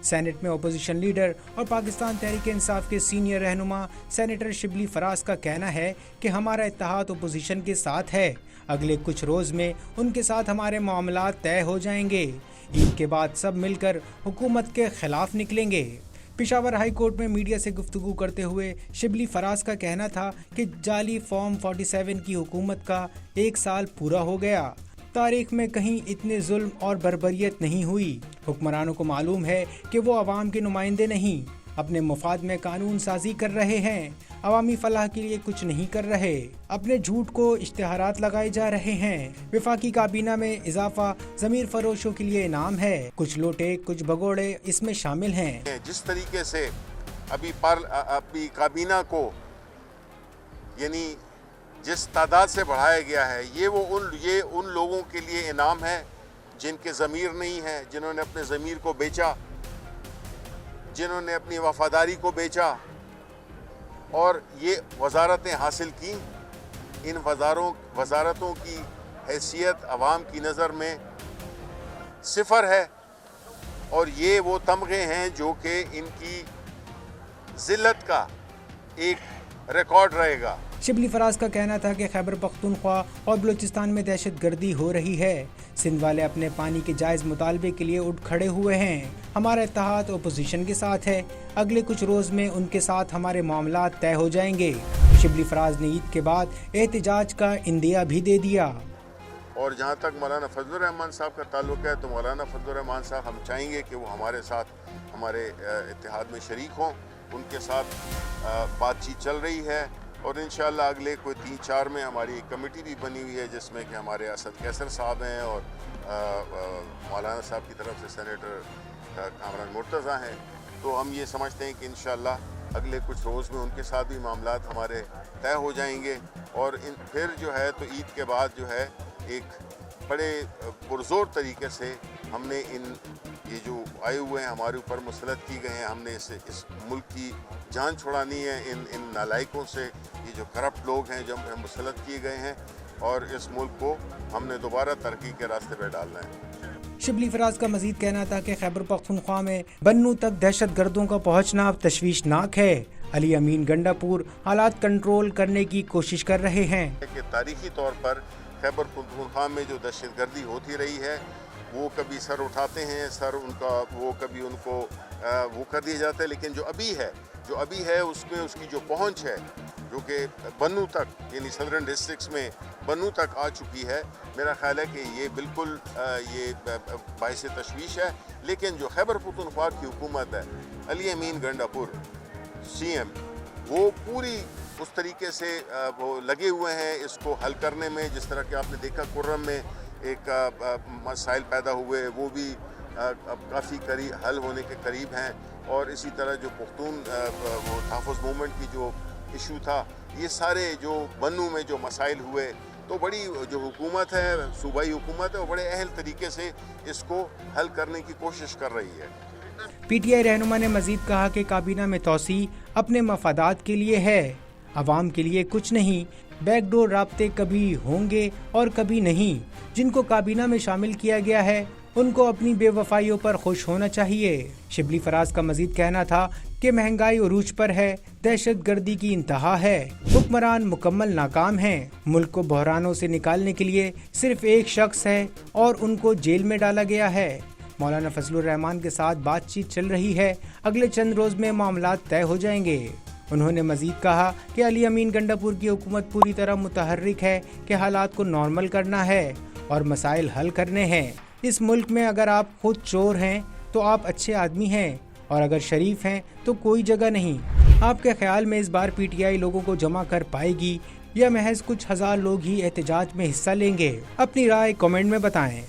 Saint میں opposition leader اور پاکستان تحریک انصاف کے سینئر رہنما سینیٹر شبلی فراز کا کہنا ہے کہ ہمارا اتحاد اپوزیشن کے ساتھ ہے، اگلے کچھ روز میں ان کے ساتھ ہمارے معاملات طے ہو جائیں گے، عید کے بعد سب مل کر حکومت کے خلاف نکلیں گے۔ پشاور ہائی کورٹ میں میڈیا سے گفتگو کرتے ہوئے شبلی فراز کا کہنا تھا کہ جعلی فارم 47 کی حکومت کا 1 سال پورا ہو گیا، تاریخ میں کہیں اتنے ظلم اور بربریت نہیں ہوئی، حکمرانوں کو معلوم ہے کہ وہ عوام کے نمائندے نہیں، اپنے مفاد میں قانون سازی کر رہے ہیں، عوامی فلاح کے لیے کچھ نہیں کر رہے، اپنے جھوٹ کو اشتہارات لگائے جا رہے ہیں۔ وفاقی کابینہ میں اضافہ ضمیر فروشوں کے لیے انعام ہے، کچھ لوٹے کچھ بگوڑے اس میں شامل ہیں۔ جس طریقے سے ابھی کابینہ کو یعنی جس تعداد سے بڑھایا گیا ہے، یہ ان لوگوں کے لیے انعام ہے جن کے ضمیر نہیں ہے، جنہوں نے اپنے ضمیر کو بیچا، جنہوں نے اپنی وفاداری کو بیچا اور یہ وزارتیں حاصل کی۔ ان وزارتوں کی حیثیت عوام کی نظر میں صفر ہے، اور یہ وہ تمغے ہیں جو کہ ان کی ذلت کا ایک ریکارڈ رہے گا۔ شبلی فراز کا کہنا تھا کہ خیبر پختونخوا اور بلوچستان میں دہشت گردی ہو رہی ہے، سندھ والے اپنے پانی کے جائز مطالبے کے لیے اٹھ کھڑے ہوئے ہیں، ہمارا اتحاد اپوزیشن کے ساتھ ہے، اگلے کچھ روز میں ان کے ساتھ ہمارے معاملات طے ہو جائیں گے۔ شبلی فراز نے عید کے بعد احتجاج کا عندیہ بھی دے دیا۔ اور جہاں تک مولانا فضل الرحمان صاحب کا تعلق ہے تو مولانا فضل الرحمان صاحب ہم چاہیں گے کہ وہ ہمارے ساتھ ہمارے اتحاد میں شریک ہوں، ان کے ساتھ بات چیت چل رہی ہے، اور انشاءاللہ اگلے کوئی 3-4 میں ہماری ایک کمیٹی بھی بنی ہوئی ہے جس میں کہ ہمارے اسد کیسر صاحب ہیں اور مولانا صاحب کی طرف سے سینیٹر کامران مرتضیٰ ہیں۔ تو ہم یہ سمجھتے ہیں کہ انشاءاللہ اگلے کچھ روز میں ان کے ساتھ بھی معاملات ہمارے طے ہو جائیں گے، اور پھر جو ہے تو عید کے بعد جو ہے ایک بڑے پرزور طریقے سے ہم نے یہ جو آئے ہوئے ہیں ہمارے اوپر مسلط کی گئے ہیں، ہم نے اس ملک کی جان چھڑانی ہے ان نالائکوں سے، یہ جو کرپٹ لوگ ہیں جو مسلط کیے گئے ہیں، اور اس ملک کو ہم نے دوبارہ ترقی کے راستے پہ ڈالنا ہے۔ شبلی فراز کا مزید کہنا تھا کہ خیبر پختونخوا میں بنو تک دہشت گردوں کا پہنچنا اب تشویشناک ہے، علی امین گنڈا پور حالات کنٹرول کرنے کی کوشش کر رہے ہیں۔ کہ تاریخی طور پر خیبر پختونخوا میں جو دہشت گردی ہوتی رہی ہے، وہ کبھی سر اٹھاتے ہیں، وہ کبھی ان کو وہ کر دیا جاتا ہے، لیکن جو ابھی ہے اس میں اس کی جو پہنچ ہے جو کہ بنو تک یعنی سدرن ڈسٹرکٹس میں بنو تک آ چکی ہے، میرا خیال ہے کہ یہ بالکل یہ باعث تشویش ہے۔ لیکن جو خیبر پختونخوا کی حکومت ہے، علی امین گنڈا پور سی ایم، وہ پوری اس طریقے سے وہ لگے ہوئے ہیں اس کو حل کرنے میں، جس طرح کہ آپ نے دیکھا کرم میں ایک مسائل پیدا ہوئے، وہ بھی کافی قریب حل ہونے کے قریب ہیں، اور اسی طرح جو پختون وہ تحفظ موومنٹ کی جو ایشو تھا، یہ سارے جو بنو میں جو مسائل ہوئے، تو بڑی جو حکومت ہے صوبائی حکومت ہے وہ بڑے اہل طریقے سے اس کو حل کرنے کی کوشش کر رہی ہے۔ پی ٹی آئی رہنما نے مزید کہا کہ کابینہ میں توسیع اپنے مفادات کے لیے ہے، عوام کے لیے کچھ نہیں، بیک ڈور رابطے کبھی ہوں گے اور کبھی نہیں، جن کو کابینہ میں شامل کیا گیا ہے ان کو اپنی بے وفائیوں پر خوش ہونا چاہیے۔ شبلی فراز کا مزید کہنا تھا کہ مہنگائی عروج پر ہے، دہشت گردی کی انتہا ہے، حکمران مکمل ناکام ہیں، ملک کو بحرانوں سے نکالنے کے لیے صرف ایک شخص ہے اور ان کو جیل میں ڈالا گیا ہے۔ مولانا فضل الرحمان کے ساتھ بات چیت چل رہی ہے، اگلے چند روز میں معاملات طے ہو جائیں گے۔ انہوں نے مزید کہا کہ علی امین گنڈا پور کی حکومت پوری طرح متحرک ہے کہ حالات کو نارمل کرنا ہے اور مسائل حل کرنے ہیں۔ اس ملک میں اگر آپ خود چور ہیں تو آپ اچھے آدمی ہیں، اور اگر شریف ہیں تو کوئی جگہ نہیں۔ آپ کے خیال میں اس بار پی ٹی آئی لوگوں کو جمع کر پائے گی یا محض کچھ ہزار لوگ ہی احتجاج میں حصہ لیں گے؟ اپنی رائے کامنٹ میں بتائیں۔